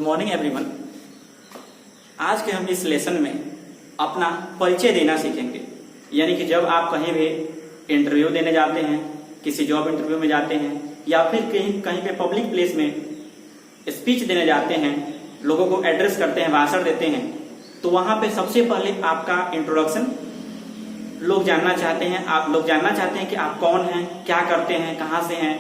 Morning everyone. आज के हम इस लेसन में अपना परिचय देना सीखेंगे। यानी कि जब आप कहीं भी इंटरव्यू देने जाते हैं, किसी जॉब इंटरव्यू में जाते हैं या फिर कहीं कहीं पे पब्लिक प्लेस में स्पीच देने जाते हैं, लोगों को एड्रेस करते हैं, भाषण देते हैं, तो वहां पे सबसे पहले आपका इंट्रोडक्शन लोग जानना चाहते हैं। आप लोग जानना चाहते हैं कि आप कौन हैं, क्या करते हैं, कहाँ से हैं।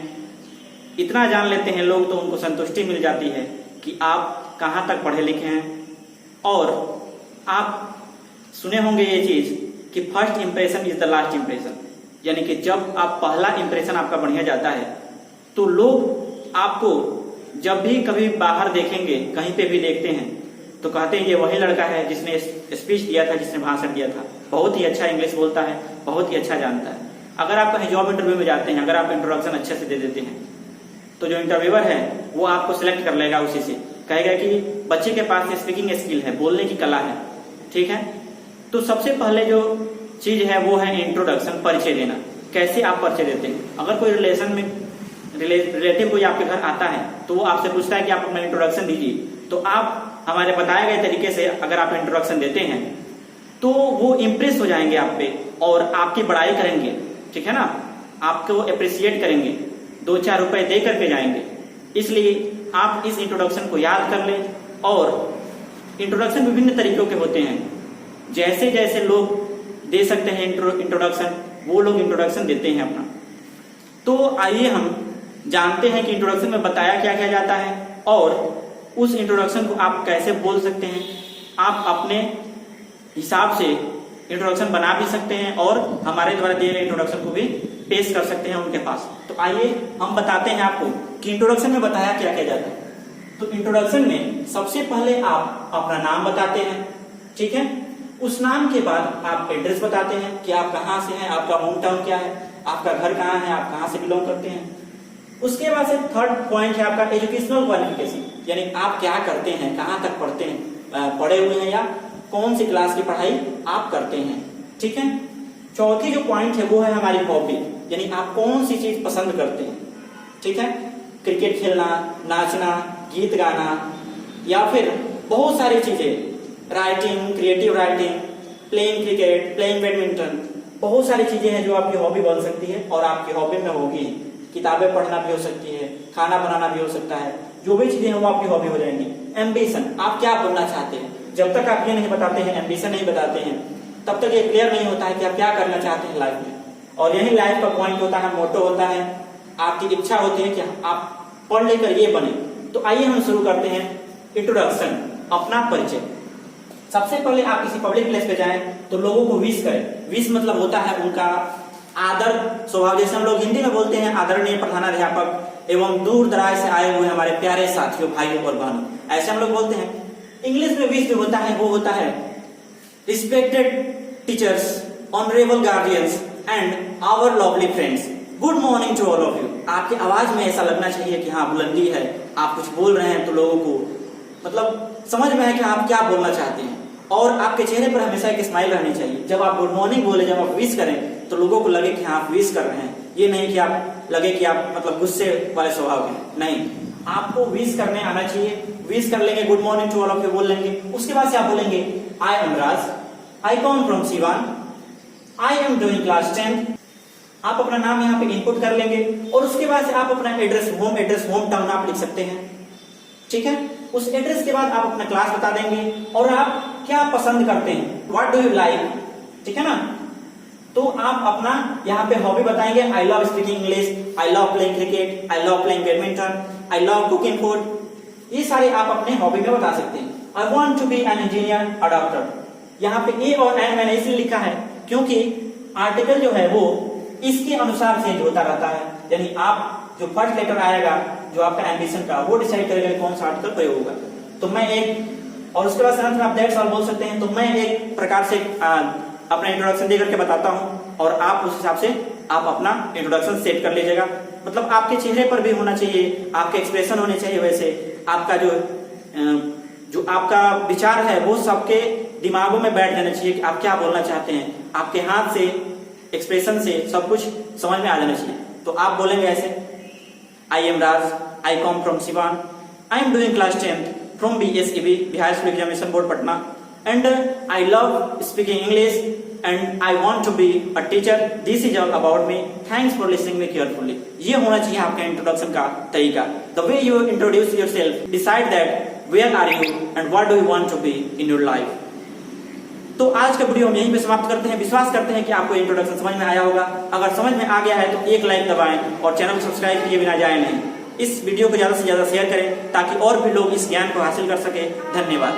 इतना जान लेते हैं लोग तो उनको संतुष्टि मिल जाती है कि आप कहाँ तक पढ़े लिखे हैं। और आप सुने होंगे ये चीज कि first impression is the last impression. यानी कि जब आप पहला इंप्रेशन आपका बढ़िया जाता है तो लोग आपको जब भी कभी बाहर देखेंगे, कहीं पे भी देखते हैं, तो कहते हैं ये वही लड़का है जिसने स्पीच दिया था, जिसने भाषण दिया था, बहुत ही अच्छा इंग्लिश बोलता है, बहुत ही अच्छा जानता है। अगर आप कहीं जॉब इंटरव्यू में जाते हैं, अगर आप इंट्रोडक्शन अच्छे से दे देते हैं तो जो इंटरव्यूअर है वो आपको सिलेक्ट कर लेगा, उसी से कहेगा कि बच्चे के पास स्पीकिंग स्किल है, बोलने की कला है। ठीक है, तो सबसे पहले जो चीज है वो है इंट्रोडक्शन, परिचय देना। कैसे आप परिचय देते हैं? अगर कोई रिलेशन में रिलेटिव कोई आपके घर आता है तो वो आपसे पूछता है कि आप अपना इंट्रोडक्शन दीजिए, तो आप हमारे बताए गए तरीके से अगर आप इंट्रोडक्शन देते हैं तो वो इम्प्रेस हो जाएंगे आप पे और आपकी बड़ाई करेंगे। ठीक है ना, आपको अप्रिशिएट करेंगे, 2-4 रुपए दे करके जाएंगे। इसलिए आप इस इंट्रोडक्शन को याद कर लें। और इंट्रोडक्शन विभिन्न तरीकों के होते हैं, जैसे जैसे लोग दे सकते हैं इंट्रोडक्शन, वो लोग इंट्रोडक्शन देते हैं अपना। तो आइए हम जानते हैं कि इंट्रोडक्शन में बताया क्या क्या जाता है और उस इंट्रोडक्शन को आप कैसे बोल सकते हैं। आप अपने हिसाब से इंट्रोडक्शन बना भी सकते हैं और हमारे द्वारा दिए गए इंट्रोडक्शन को भी पेश कर सकते हैं उनके पास। तो आइए हम बताते हैं आपको कि इंट्रोडक्शन में बताया क्या क्या जाता है। तो इंट्रोडक्शन में सबसे पहले आप अपना नाम बताते हैं। ठीक है, उस नाम के बाद आप एड्रेस बताते हैं कि आप कहाँ से हैं, आपका होम टाउन क्या है, आपका घर कहाँ है, आप कहाँ से बिलोंग करते हैं। उसके बाद से थर्ड पॉइंट है आपका एजुकेशनल क्वालिफिकेशन, यानी आप क्या करते हैं, कहाँ तक पढ़ते हैं, पढ़े हुए हैं या कौन सी क्लास की पढ़ाई आप करते हैं। ठीक है, चौथी जो पॉइंट है वो है हमारी हॉबी, यानी आप कौन सी चीज पसंद करते हैं। ठीक है, क्रिकेट खेलना, नाचना, गीत गाना या फिर बहुत सारी चीजें, writing, creative writing, playing cricket, playing badminton, बहुत सारी चीजें हैं जो आपकी हॉबी बन सकती है। और आपकी हॉबी में होगी किताबें पढ़ना भी हो सकती है, खाना बनाना भी हो सकता है, जो भी चीजें हैं वो आपकी हॉबी हो जाएंगी। एम्बिशन, आप क्या बनना चाहते हैं। जब तक आप ये नहीं बताते हैं, एम्बिशन नहीं बताते हैं, तब तक ये क्लियर नहीं होता है कि आप क्या करना चाहते हैं लाइफ में। और यही लाइफ का पॉइंट होता है, मोटो होता है, आपकी इच्छा होती है कि आप पढ़ लेकर ये बने। तो आइए हम शुरू करते हैं इंट्रोडक्शन, अपना परिचय। सबसे पहले आप किसी पब्लिक प्लेस पे जाएं तो लोगों को विश करें। विश मतलब होता है उनका आदर स्वभाव, जैसे हम लोग हिंदी में बोलते हैं आदरणीय प्रधानाध्यापक एवं दूर दराज से आए हुए हमारे प्यारे साथियों, भाइयों और बहनों, ऐसे हम लोग बोलते हैं। इंग्लिश में विश जो होता है वो होता है respected teachers, honourable guardians and our lovely friends, good morning to all of you. आपकी आवाज में ऐसा लगना चाहिए कि हाँ बुलंदी है, आप कुछ बोल रहे हैं तो लोगों को मतलब समझ में है कि आप क्या बोलना चाहते हैं। और आपके चेहरे पर हमेशा एक स्माइल रहनी चाहिए। जब आप गुड मॉर्निंग बोले, जब आप विश करें तो लोगों को लगे कि हाँ आप विश कर रहे हैं। ये नहीं कि आप लगे कि आप मतलब गुस्से वाले स्वभाव के, नहीं, आपको विश करने आना चाहिए। विश कर लेंगे, good morning to all of you बोल लेंगे। उसके बाद से आप बोलेंगे I am Raj, I come from Siwan, I am doing class 10। आप अपना नाम यहाँ पे इनपुट कर लेंगे और उसके बाद से आप अपना एड्रेस, होम टाउन आप लिख सकते हैं। ठीक है, उस एड्रेस के बाद आप अपना क्लास बता देंगे और आप क्या पसंद करते हैं, व्हाट डू यू लाइक। ठीक है ना, तो आप अपना यहाँ पे हॉबी बताएंगे। I love speaking English, I love playing cricket, I love playing badminton, I love cooking food. ये सारे आप अपने हॉबी में बता सकते हैं। I want to be an engineer, a doctor. यहाँ पे ए और एन मैंने इसलिए लिखा है क्योंकि आर्टिकल जो है वो इसके अनुसार चेंज होता रहता है। यानी आप जो फर्स्ट लेटर आएगा, जो आपका एम्बिशन का, वो डिसाइड करेगा कौन सा आर्टिकल प्रयोग होगा। तो मैं एक, और उसके बाद सर आप दैट्स ऑल बोल सकते हैं। तो मैं एक प्रकार से अपना इंट्रोडक्शन दे करके बताता हूं और आप उस हिसाब से आप अपना इंट्रोडक्शन सेट कर लीजिएगा। मतलब आपके चेहरे पर भी होना चाहिए, आपके एक्सप्रेशन होने चाहिए, वैसे आपका जो आपका विचार है वो सबके दिमागों में बैठ जाना चाहिए कि आप क्या बोलना चाहते हैं। आपके हाथ से, एक्सप्रेशन से सब कुछ समझ में आ जाना चाहिए। तो आप बोलेंगे ऐसे, आई am Raj, I come from Sivan. I am doing class 10th from BSEB, Bihar School Examination Board, Patna, and I love speaking English and I want to be a teacher. This is all about me. Thanks for listening me carefully. ये होना चाहिए आपका introduction का तरीका. The way you introduce yourself, decide that where are you and what do you want to be in your life. तो आज का video हम यहीं पे समाप्त करते हैं. विश्वास करते हैं कि आपको इंट्रोडक्शन समझ में आया होगा. अगर समझ में आ गया है तो एक लाइक दबाएं और चैनल को सब्सक्राइब किए बिना जाए नहीं. इस वीडियो को ज्यादा से ज्यादा शेयर करें ताकि और भी लोग इस ज्ञान को हासिल कर सके. धन्यवाद.